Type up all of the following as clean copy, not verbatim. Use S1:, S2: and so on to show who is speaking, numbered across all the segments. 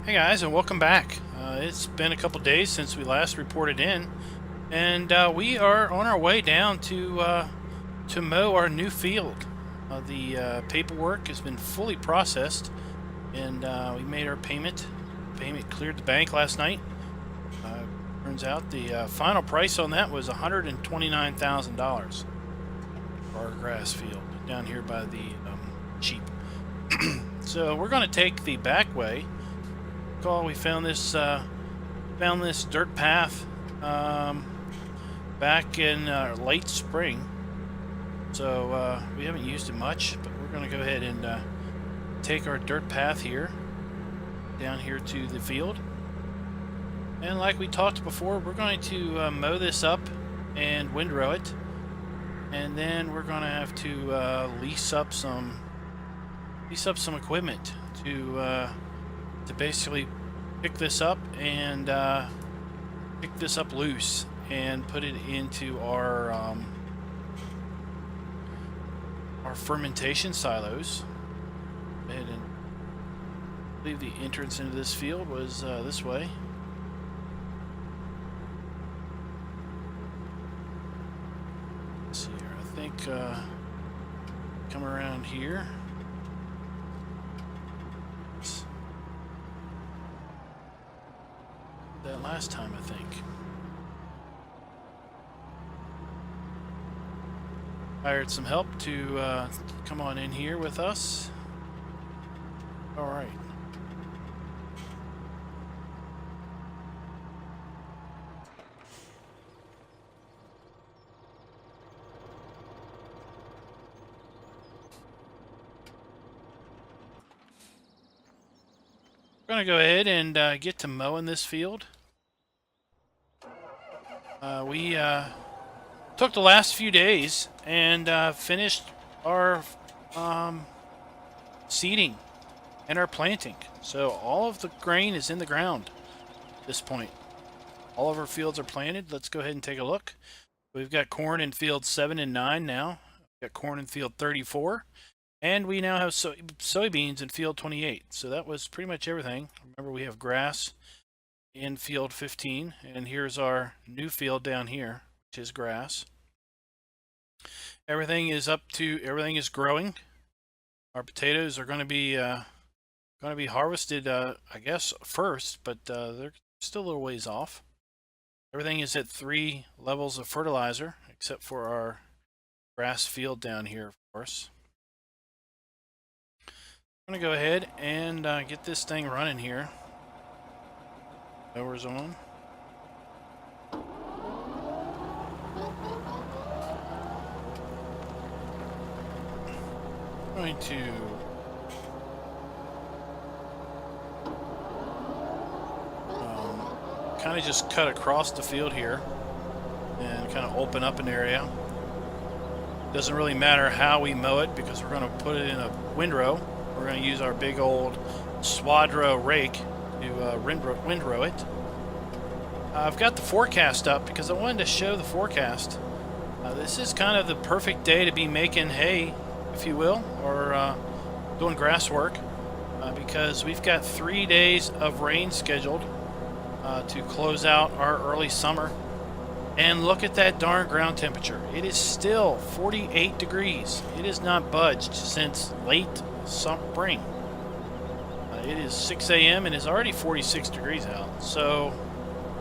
S1: Hey guys, and welcome back. It's been a couple days since we last reported in, and we are on our way down to mow our new field. The paperwork has been fully processed, and we made our payment. Payment cleared the bank last night. Turns out the final price on that was $129,000 for our grass field down here by the sheep. So we're going to take the back way. We found this dirt path back in late spring, so we haven't used it much, but we're going to go ahead and take our dirt path here down here to the field, and like we talked before, we're going to mow this up and windrow it, and then we're going to have to lease up some equipment to basically pick this up and pick this up loose and put it into our fermentation silos. And I believe the entrance into this field was this way. Let's see here. I think come around here. That last time, I think. Hired some help to come on in here with us. All right. We're going to go ahead and get to mowing this field. We took the last few days and finished our seeding and our planting. So all of the grain is in the ground at this point. All of our fields are planted. Let's go ahead and take a look. We've got corn in field 7 and 9 now. We've got corn in field 34. And we now have soybeans in field 28. So that was pretty much everything. Remember, we have grass in field 15, and here's our new field down here, which is grass. Everything is growing. Our potatoes are going to be harvested, I guess, first, but they're still a little ways off. Everything is at 3 levels of fertilizer, except for our grass field down here, of course. I'm going to go ahead and get this thing running here. Mower's on. I'm going to kind of just cut across the field here and kind of open up an area. Doesn't really matter how we mow it because we're going to put it in a windrow. We're going to use our big old Swadro rake to windrow it. I've got the forecast up because I wanted to show the forecast. This is kind of the perfect day to be making hay, if you will, or doing grass work, because we've got 3 days of rain scheduled to close out our early summer. And look at that darn ground temperature. It is still 48 degrees. It has not budged since late spring. It is 6 a.m. and it's already 46 degrees out. So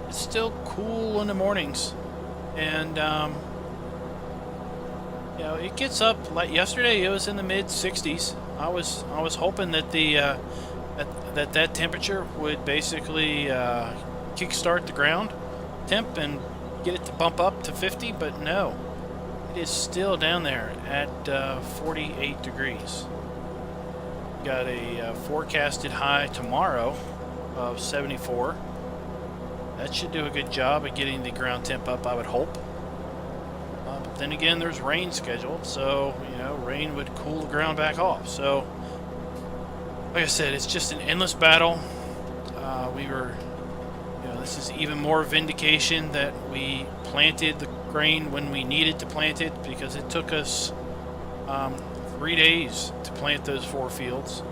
S1: it's still cool in the mornings. And, you know, it gets up, like yesterday, it was in the mid 60s. I was hoping that that temperature would basically kickstart the ground temp and get it to bump up to 50, but no, it is still down there at 48 degrees. Got a forecasted high tomorrow of 74. That should do a good job of getting the ground temp up, I would hope. But then again, there's rain scheduled, so you know, rain would cool the ground back off. So, like I said, it's just an endless battle. This is even more vindication that we planted the grain when we needed to plant it, because it took us 3 days to plant those 4 fields.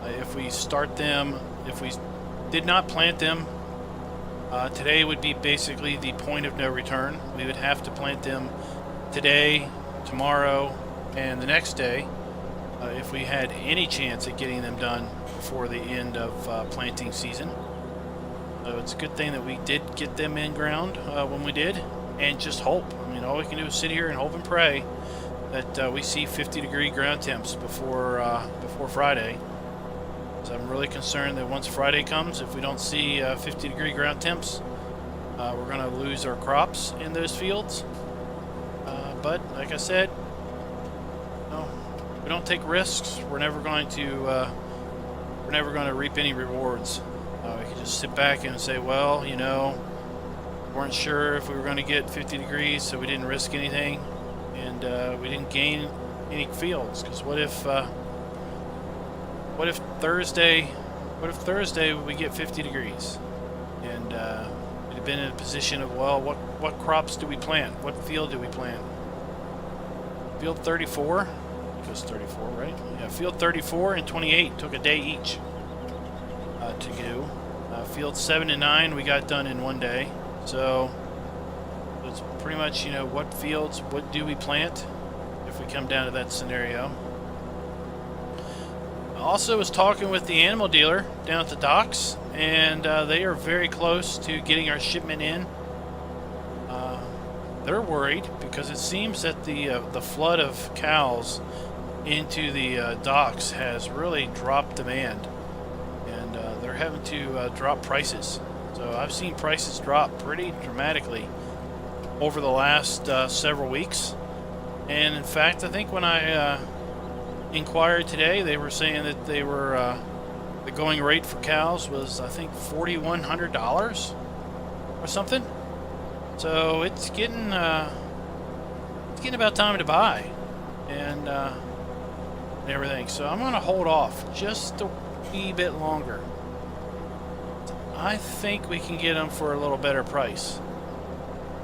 S1: If we start them, if we did not plant them, today would be basically the point of no return. We would have to plant them today, tomorrow, and the next day if we had any chance at getting them done before the end of planting season. So it's a good thing that we did get them in ground when we did, and just hope. I mean, all we can do is sit here and hope and pray that we see 50-degree ground temps before Friday. So I'm really concerned that once Friday comes, if we don't see 50-degree ground temps, we're going to lose our crops in those fields. But like I said, we don't take risks. We're never going to reap any rewards. We can just sit back and say, well, you know, weren't sure if we were going to get 50 degrees, so we didn't risk anything, and we didn't gain any fields. Because what if Thursday we get 50 degrees, and we'd have been in a position of, well, what crops do we plant? What field do we plant? Field 34. It was 34, right? Yeah, field 34 and 28 took a day each to do. Field 7 and 9 we got done in one day. So it's pretty much, you know, what fields, what do we plant if we come down to that scenario. I also was talking with the animal dealer down at the docks, and they are very close to getting our shipment in. They're worried because it seems that the flood of cows into the docks has really dropped demand, and they're having to drop prices. So I've seen prices drop pretty dramatically over the last several weeks, and in fact I think when I inquired today, they were saying that they were the going rate for cows was, I think, $4,100 or something. So it's getting about time to buy and everything. So I'm going to hold off just a wee bit longer. I think we can get them for a little better price.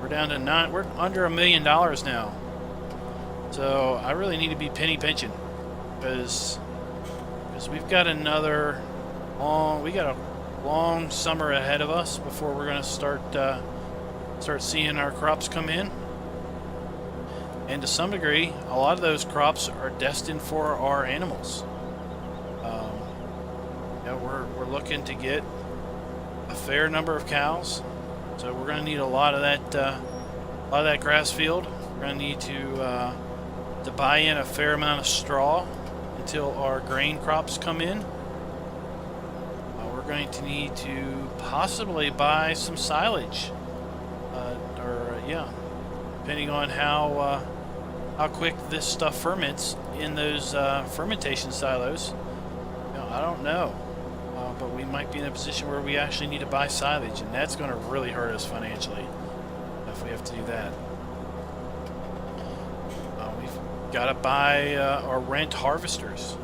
S1: We're down to we're under $1 million now. So I really need to be penny pinching, because we've got a long summer ahead of us before we're going to start seeing our crops come in. And to some degree, a lot of those crops are destined for our animals. We're looking to get a fair number of cows, so we're going to need a lot of that grass field. We're going to need to buy in a fair amount of straw until our grain crops come in. We're going to need to possibly buy some silage, depending on how quick this stuff ferments in those fermentation silos. I don't know, but we might be in a position where we actually need to buy silage, and that's going to really hurt us financially if we have to do that. We've got to buy or rent harvesters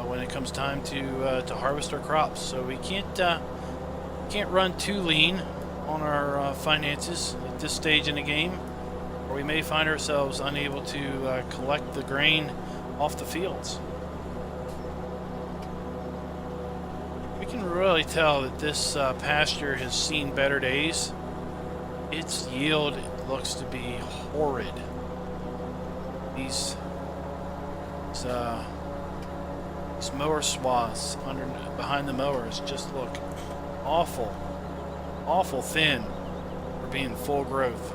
S1: when it comes time to harvest our crops. So we can't run too lean on our finances at this stage in the game, or we may find ourselves unable to collect the grain off the fields. We can really tell that this pasture has seen better days. Its yield looks to be horrid. These mower swaths behind the mowers just look awful thin for being full growth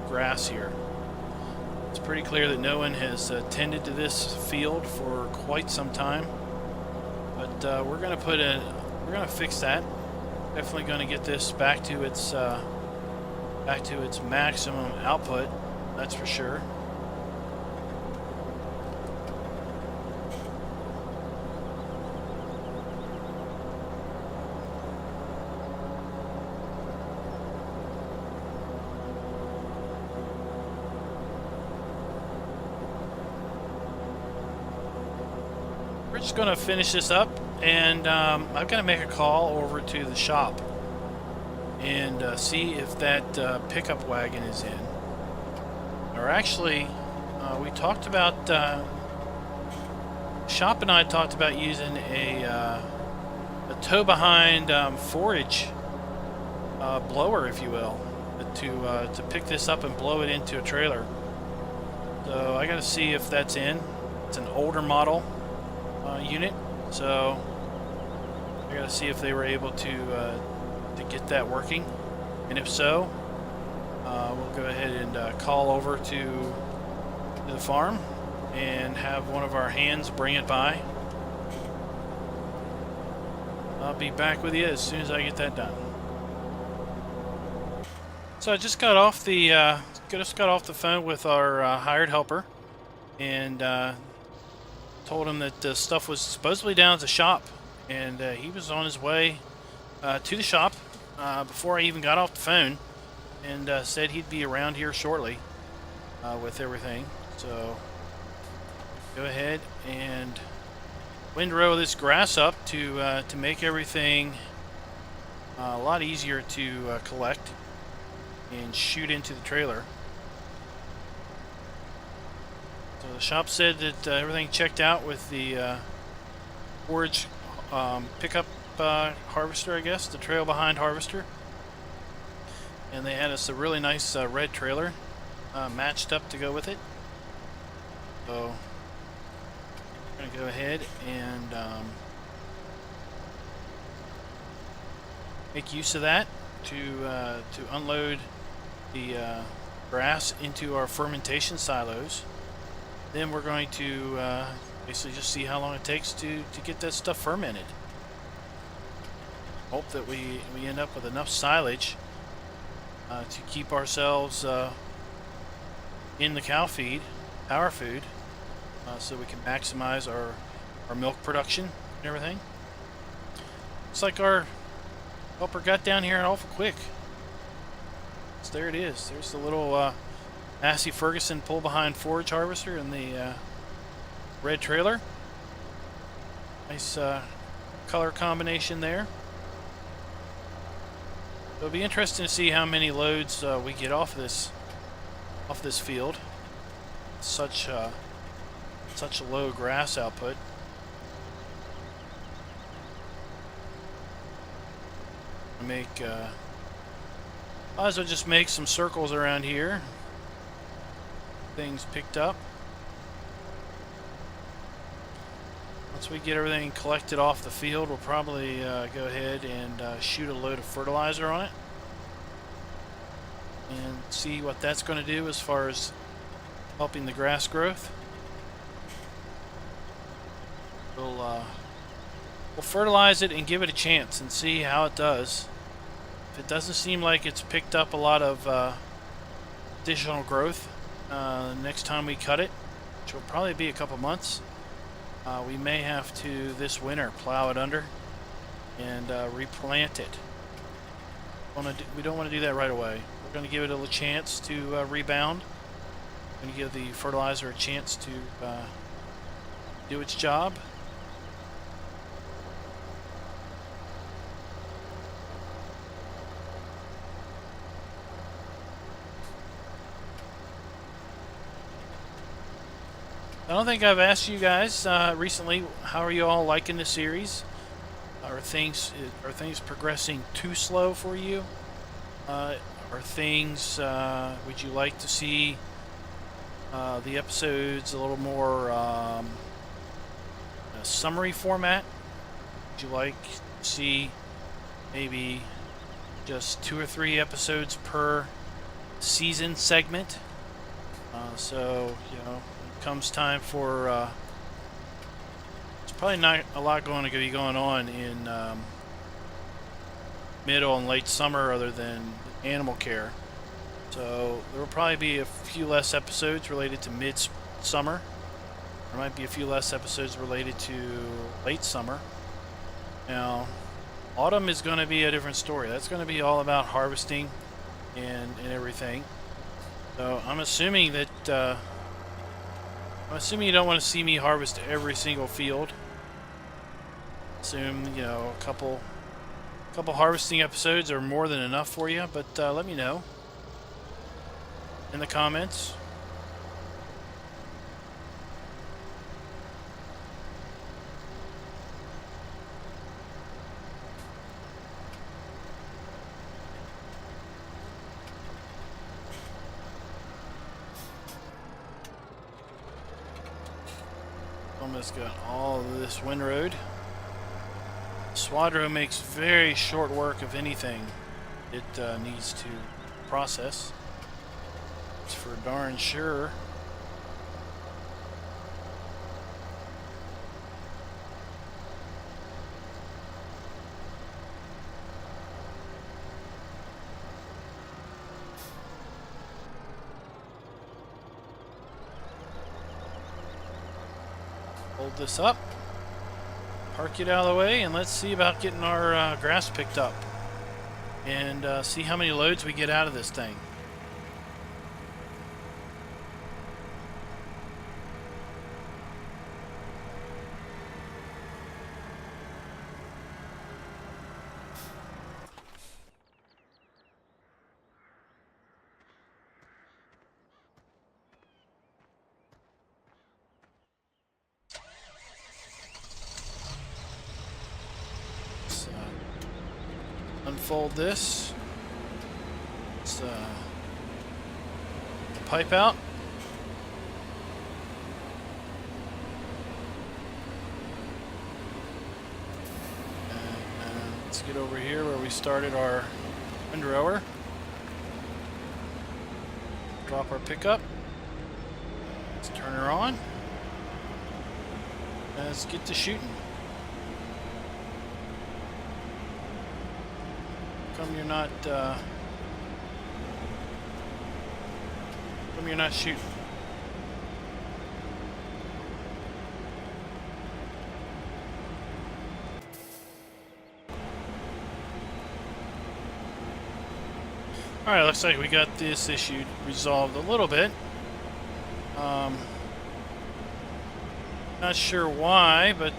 S1: grass here. It's pretty clear that no one has tended to this field for quite some time, but we're going to fix that. Definitely going to get this back to its maximum output, that's for sure. We're just going to finish this up, and I've got to make a call over to the shop and see if that pickup wagon is in. Or actually, we talked about Shop and I talked about using a tow behind forage blower, if you will, to pick this up and blow it into a trailer. So I got to see if that's in. It's an older model unit, so I got to see if they were able to get that working, and if so, we'll go ahead and call over to the farm and have one of our hands bring it by. I'll be back with you as soon as I get that done. So I just got off the phone with our hired helper, and told him that the stuff was supposedly down at the shop, and he was on his way to the shop before I even got off the phone, and said he'd be around here shortly with everything. So go ahead and windrow this grass up to make everything a lot easier to collect and shoot into the trailer. So the shop said that everything checked out with the forage pickup harvester, I guess, the trail behind harvester. And they had us a really nice red trailer matched up to go with it. So I'm going to go ahead and make use of that to unload the grass into our fermentation silos. Then we're going to basically just see how long it takes to get that stuff fermented. Hope that we end up with enough silage to keep ourselves in the cow feed, power food, so we can maximize our milk production and everything. Looks like our helper got down here awful quick. So there it is. There's the little Massey Ferguson pull behind forage harvester and the red trailer. Nice color combination there. It'll be interesting to see how many loads we get off this field. Such a low grass output. Might as well just make some circles around here. Things picked up. Once we get everything collected off the field, we'll probably go ahead and shoot a load of fertilizer on it and see what that's going to do as far as helping the grass growth. We'll fertilize it and give it a chance and see how it does. If it doesn't seem like it's picked up a lot of additional growth next time we cut it, which will probably be a couple months, we may have to this winter plow it under and replant it. We don't want to do that right away. We're going to give it a little chance to rebound. We're going to give the fertilizer a chance to do its job. I don't think I've asked you guys recently, how are you all liking the series? Are things progressing too slow for you? Are things, would you like to see the episodes a little more a summary format? Would you like to see maybe just 2 or 3 episodes per season segment? So, you know, comes time for it's probably not a lot going to be going on in middle and late summer other than animal care, so there will probably be a few less episodes related to mid-summer. There might be a few less episodes related to late summer. Now autumn is going to be a different story. That's going to be all about harvesting and everything. So I'm assuming that you don't want to see me harvest every single field. Assume, you know, a couple harvesting episodes are more than enough for you, but let me know in the comments. Almost got all of this windrowed. Swadro makes very short work of anything it needs to process. It's for darn sure. Hold this up, park it out of the way, and let's see about getting our grass picked up and see how many loads we get out of this thing. Unfold this. Let's the pipe out. And let's get over here where we started our windrower. Drop our pickup. Let's turn her on. And let's get to shooting. Come you're not shooting. Alright, looks like we got this issue resolved a little bit. Not sure why, but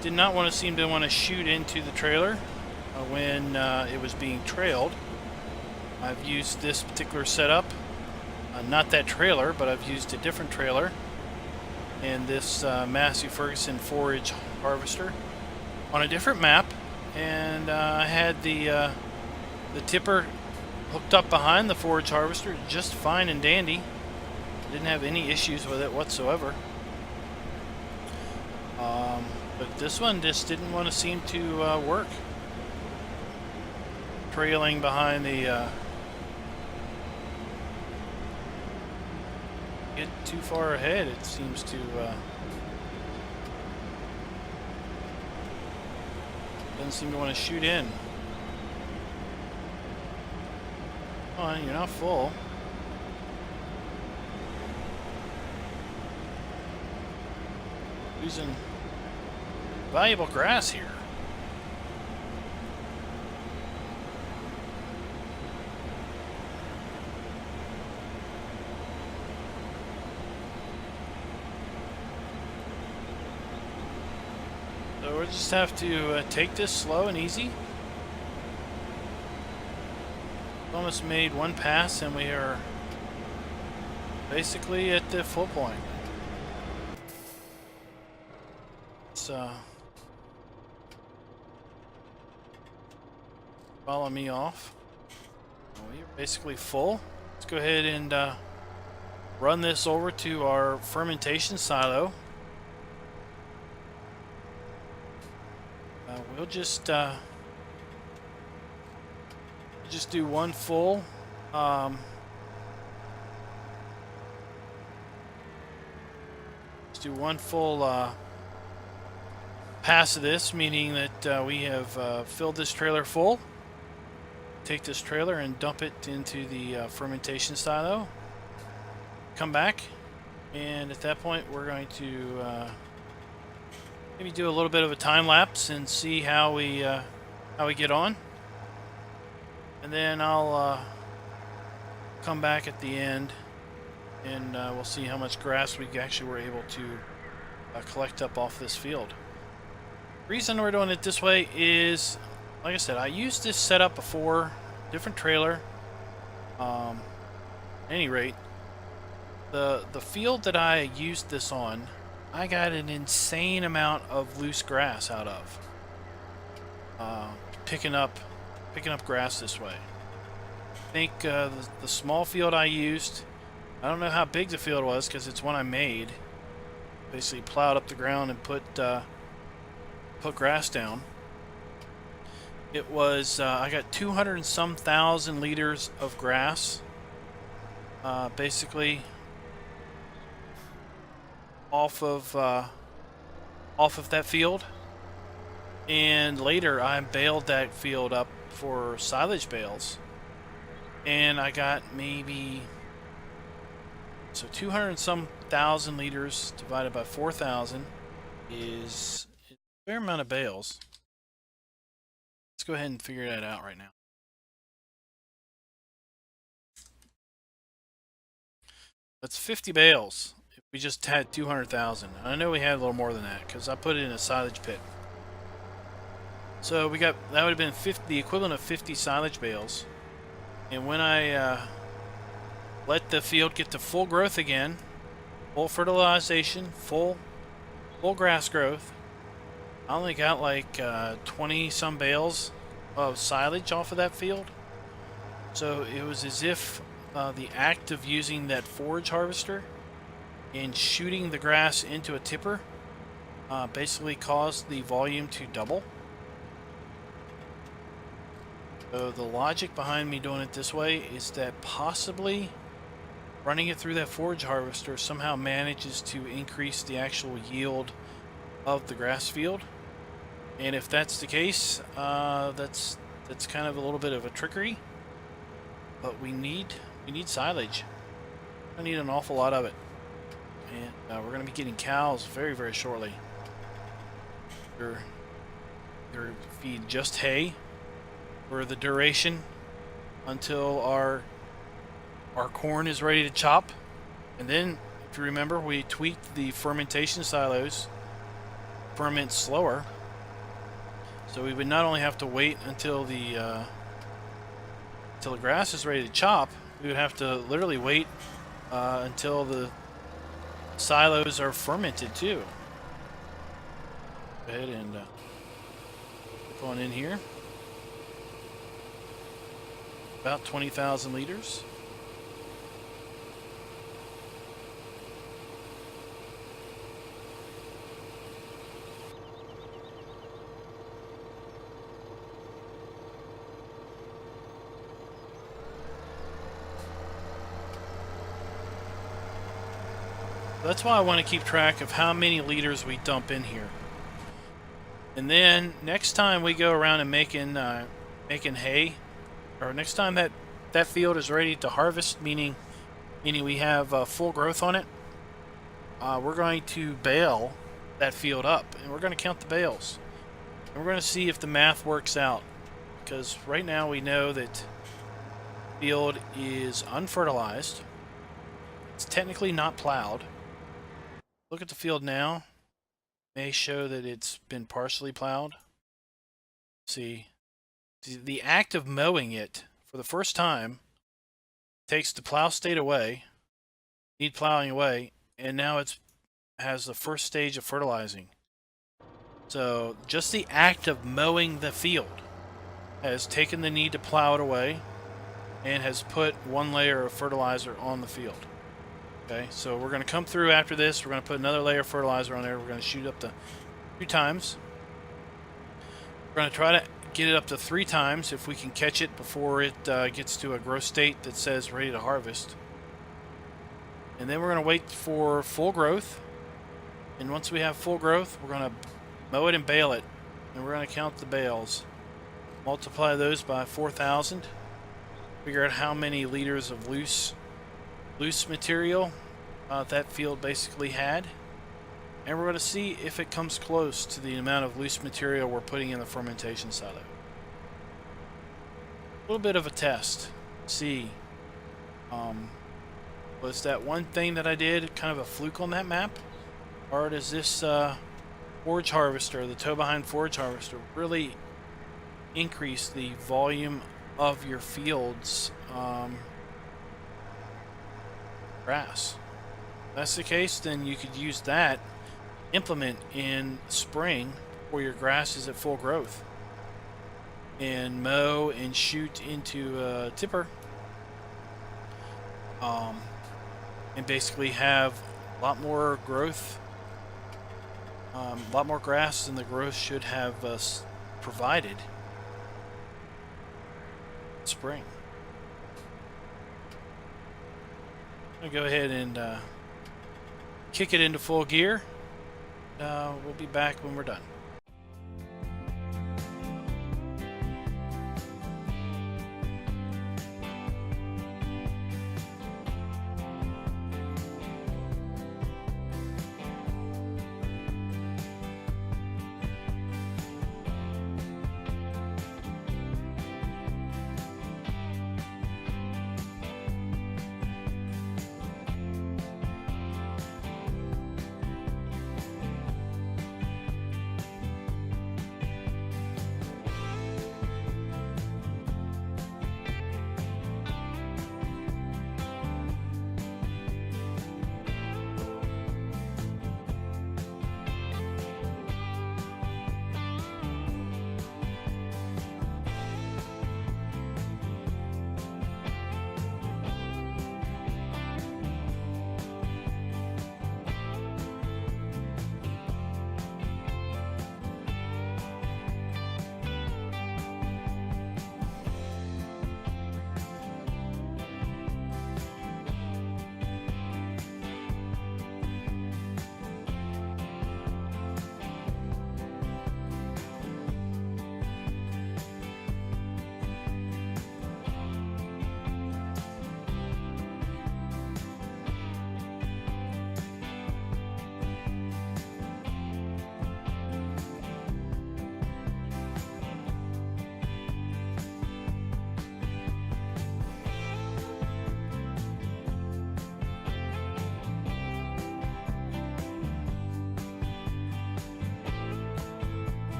S1: did not seem to want to shoot into the trailer when it was being trailed. I've used this particular setup, not that trailer, but I've used a different trailer and this Massey Ferguson forage harvester on a different map, and I had the tipper hooked up behind the forage harvester just fine and dandy. Didn't have any issues with it whatsoever. But this one just didn't want to seem to work. Trailing behind the get too far ahead, it seems to doesn't seem to want to shoot in. Come on, you're not full. Losing valuable grass here. So we'll just have to take this slow and easy. Almost made one pass and we are basically at the full point. So follow me off. We're basically full. Let's go ahead and run this over to our fermentation silo. We'll just do one full pass of this, meaning that we have filled this trailer full. Take this trailer and dump it into the fermentation silo. Come back, and at that point we're going to maybe do a little bit of a time lapse and see how we get on, and then I'll come back at the end and we'll see how much grass we actually were able to collect up off this field. The reason we're doing it this way is, like I said, I used this setup before, different trailer. At any rate, the field that I used this on, I got an insane amount of loose grass out of picking up grass this way. I think the small field I used, I don't know how big the field was because it's one I made, basically plowed up the ground and put grass down. It was I got 200 and some thousand liters of grass, basically off of that field. And later I baled that field up for silage bales, and I got maybe 200 and some thousand liters divided by 4,000 is a fair amount of bales. Let's go ahead and figure that out right now. That's 50 bales if we just had 200,000. I know we had a little more than that because I put it in a silage pit. So we got, that would have been the equivalent of 50 silage bales. And when I let the field get to full growth again, full fertilization, full grass growth, I only got like 20 some bales of silage off of that field. So it was as if the act of using that forage harvester and shooting the grass into a tipper basically caused the volume to double. So the logic behind me doing it this way is that possibly running it through that forage harvester somehow manages to increase the actual yield of the grass field. And if that's the case, that's kind of a little bit of a trickery. But we need silage. I need an awful lot of it, and we're going to be getting cows very, very shortly. They're feed just hay for the duration until our corn is ready to chop. And then, if you remember, we tweaked the fermentation silos, ferment slower, so we would not only have to wait until the grass is ready to chop, we would have to literally wait until the silos are fermented too. Go ahead and put one in here. About 20,000 liters. That's why I want to keep track of how many liters we dump in here. And then next time we go around and making hay, or next time that field is ready to harvest, meaning we have full growth on it, we're going to bale that field up, and we're going to count the bales, and we're going to see if the math works out. Because right now we know that the field is unfertilized. It's technically not plowed. Look at the field now. May show that it's been partially plowed. See, the act of mowing it for the first time takes the plow state away, need plowing away, and now it has the first stage of fertilizing. So just the act of mowing the field has taken the need to plow it away and has put one layer of fertilizer on the field. Okay, so we're going to come through after this. We're going to put another layer of fertilizer on there. We're going to shoot up to 2 times. We're going to try to get it up to 3 times if we can catch it before it gets to a growth state that says ready to harvest. And then we're going to wait for full growth. And once we have full growth, we're going to mow it and bale it. And we're going to count the bales. Multiply those by 4,000. Figure out how many liters of loose material that field basically had, and we're going to see if it comes close to the amount of loose material we're putting in the fermentation silo. A little bit of a test. See, was that one thing that I did kind of a fluke on that map, or does this forage harvester, the tow behind forage harvester, really increase the volume of your field's grass? If that's the case, then you could use that implement in spring where your grass is at full growth and mow and shoot into a tipper, and basically have a lot more growth A lot more grass than the growth should have provided in spring. I'm going to go ahead and kick it into full gear. We'll be back when we're done.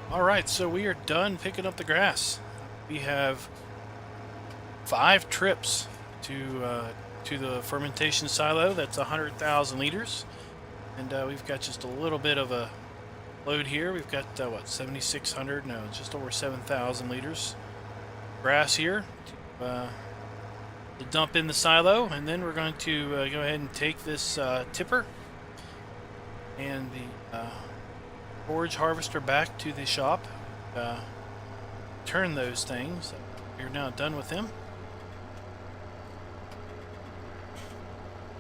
S1: Alright, so we are done picking up the grass. We have 5 trips to the fermentation silo. That's 100,000 liters. And we've got just a little bit of a load here. We've got, what, 7,600? No, just over 7,000 liters grass here to dump in the silo. And then we're going to go ahead and take this tipper and the forage harvester back to the shop, turn those things. We're now done with them.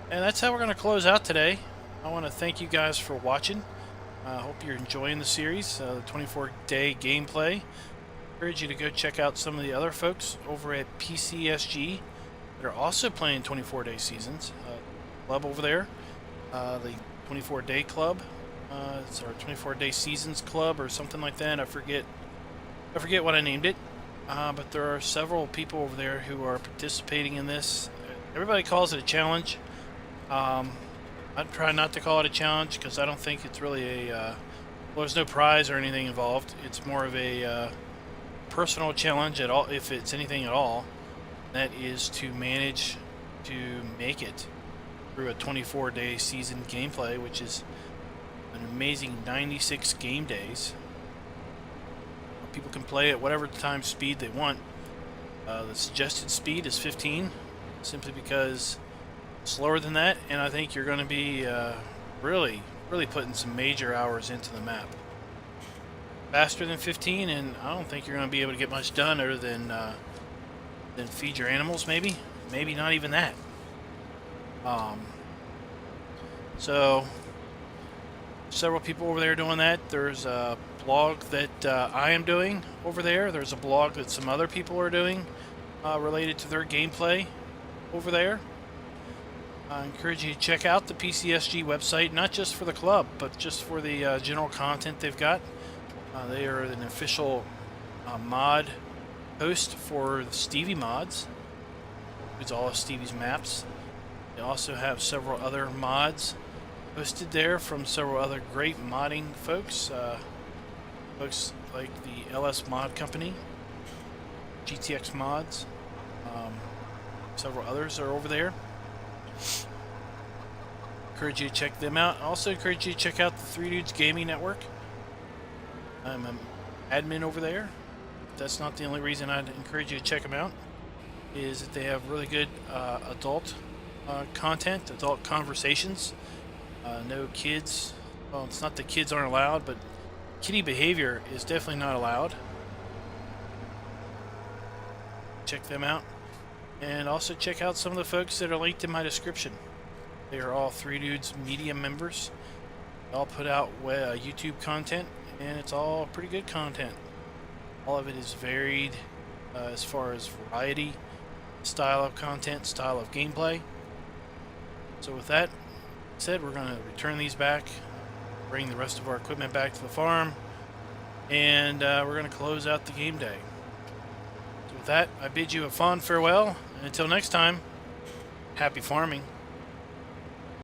S1: And that's how we're going to close out today. I want to thank you guys for watching. I hope you're enjoying the series, the 24-day gameplay. I encourage you to go check out some of the other folks over at PCSG that are also playing 24-day seasons. Club over there, the 24-day club. It's our 24-day seasons club or something like that. I forget what I named it. But there are several people over there who are participating in this. Everybody calls it a challenge. I'd try not to call it a challenge because I don't think it's really a well, there's no prize or anything involved. It's more of a personal challenge at all, if it's anything at all. That is to manage to make it through a 24-day season gameplay, which is an amazing 96 game days. People can play at whatever time speed they want. The suggested speed is 15, simply because slower than that, and I think you're going to be really putting some major hours into the map. Faster than 15, and I don't think you're going to be able to get much done other than feed your animals, maybe. maybe not even that. So several people over there doing that. There's a blog that I am doing over there. There's a blog that some other people are doing related to their gameplay over there. I encourage you to check out the PCSG website, not just for the club, but just for the general content they've got. They are an official mod host for Stevie Mods. It's all of Stevie's maps. They also have several other mods hosted there from several other great modding folks. Folks like the LS Mod Company, GTX Mods, several others are over there. Encourage you to check them out. Also encourage you to check out the Three Dudes Gaming Network. I'm an admin over there. That's not the only reason I'd encourage you to check them out. Is that they have really good adult content, adult conversations. No kids. Well, it's not that kids aren't allowed, but kiddie behavior is definitely not allowed. Check them out. And also check out some of the folks that are linked in my description. They are all Three Dudes Media members. They all put out YouTube content, and it's all pretty good content. All of it is varied as far as variety, style of content, style of gameplay. So with that said, we're going to return these back, bring the rest of our equipment back to the farm, and we're going to close out the game day. So with that, I bid you a fond farewell, and until next time, happy farming.